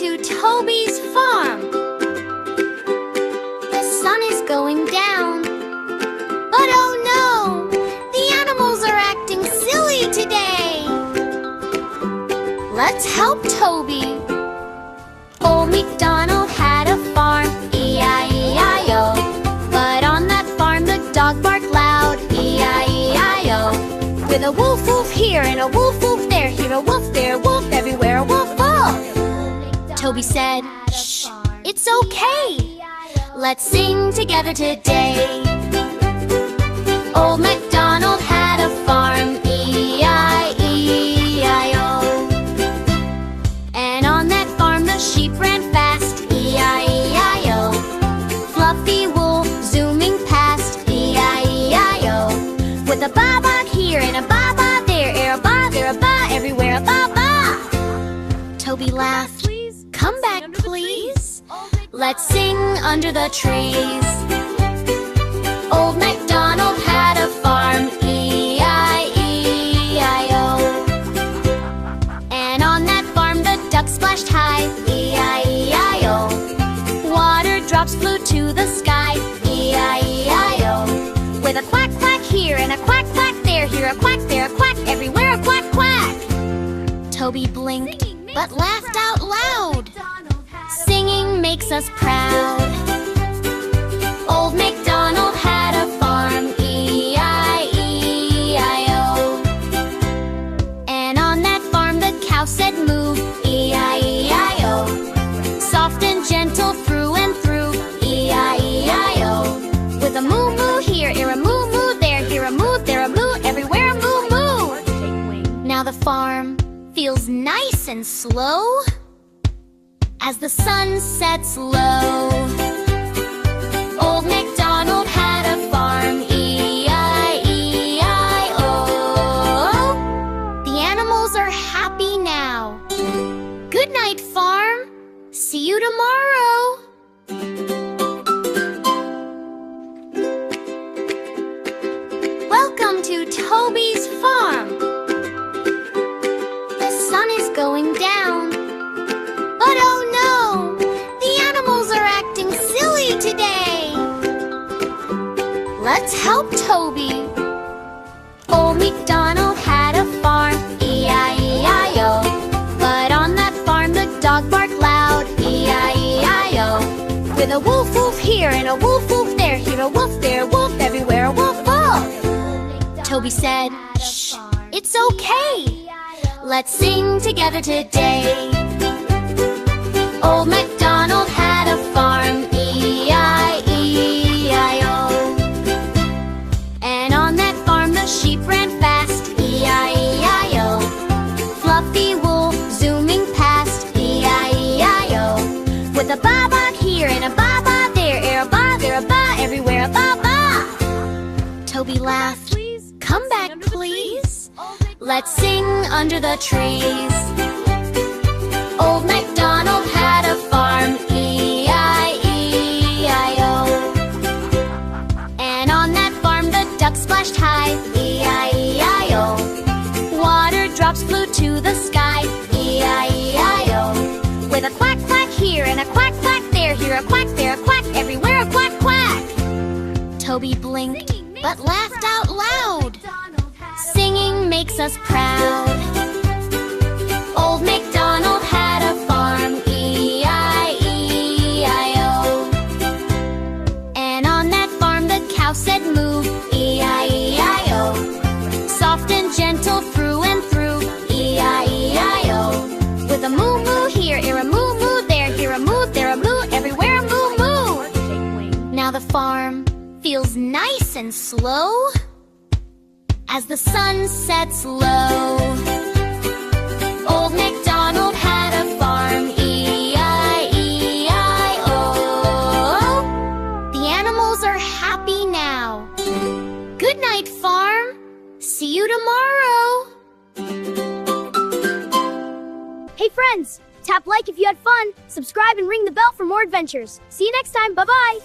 to Toby's farm. The sun is going down, but oh no, the animals are acting silly today. Let's help Toby. Old MacDonald had a farm, E-I-E-I-O. But on that farm the dog barked loud, E-I-E-I-O. With a woof woof here and a woof woof there, here a wolf, there a wolf, everywhere a wolf, wolf. Toby said, shh, it's okay. Let's sing together today. Old MacDonald had a farm, E-I-E-I-O. And on that farm the sheep ran fast, E-I-E-I-O. Fluffy wool zooming past, E-I-E-I-O. With a ba-ba here and a ba-ba there, a ba, there a ba, everywhere a ba-ba. Toby laughed. Come back, please. Let's sing under the trees. Old MacDonald had a farm, E-I-E-I-O. And on that farm the ducks splashed high, E-I-E-I-O. Water drops flew to the sky, E-I-E-I-O. With a quack quack here and a quack quack there, here a quack, there a quack, everywhere a quack quack. Toby blinked but laughed out loud. Singing makes us proud. Old MacDonald had a farm, E-I-E-I-O. And on that farm the cow said moo, E-I-E-I-O. Soft and gentle through and through, E-I-E-I-O. With a moo moo here, a moo moo there, here a moo, there a moo, everywhere a moo moo. Now the farm feels nice and slow as the sun sets low. Old MacDonald had a farm, E-I-E-I-O. The animals are happy now. Good night, farm. See you tomorrow. Welcome to Toby's farm. The sun is going down, but oh no, the animals are acting silly today. Let's help Toby. Old MacDonald had a farm, E-I-E-I-O. But on that farm the dog barked loud, E-I-E-I-O. With a woof woof here and a woof woof there, here a wolf, there a wolf, everywhere a wolf, wolf. Toby said, shh, it's okay. Let's sing together today. Old MacDonald had a farm, E-I-E-I-O. And on that farm the sheep ran fast, E-I-E-I-O. Fluffy wool zooming past, E-I-E-I-O. With a ba-ba here and a ba-ba there, a ba, there a ba, everywhere a ba-ba. Toby laughed. Come back, please. Let's sing under the trees. Old MacDonald had a farm, E-I-E-I-O. And on that farm the ducks splashed high, E-I-E-I-O. Water drops flew to the sky, E-I-E-I-O. With a quack quack here and a quack quack there, here a quack, there a quack, everywhere a quack quack. Toby blinked but laughed out loud. Singing makes us proud. Old MacDonald had a farm, E-I-E-I-O. And on that farm the cow said moo, E-I-E-I-O. Soft and gentle through and through, E-I-E-I-O. With a moo moo here, a moo moo there, here a moo, there a moo, everywhere a moo moo. Now the farm feels nice and slow as the sun sets low. Old MacDonald had a farm, E-I-E-I-O. The animals are happy now. Good night, farm. See you tomorrow. Hey friends, tap like if you had fun, subscribe and ring the bell for more adventures. See you next time, bye-bye!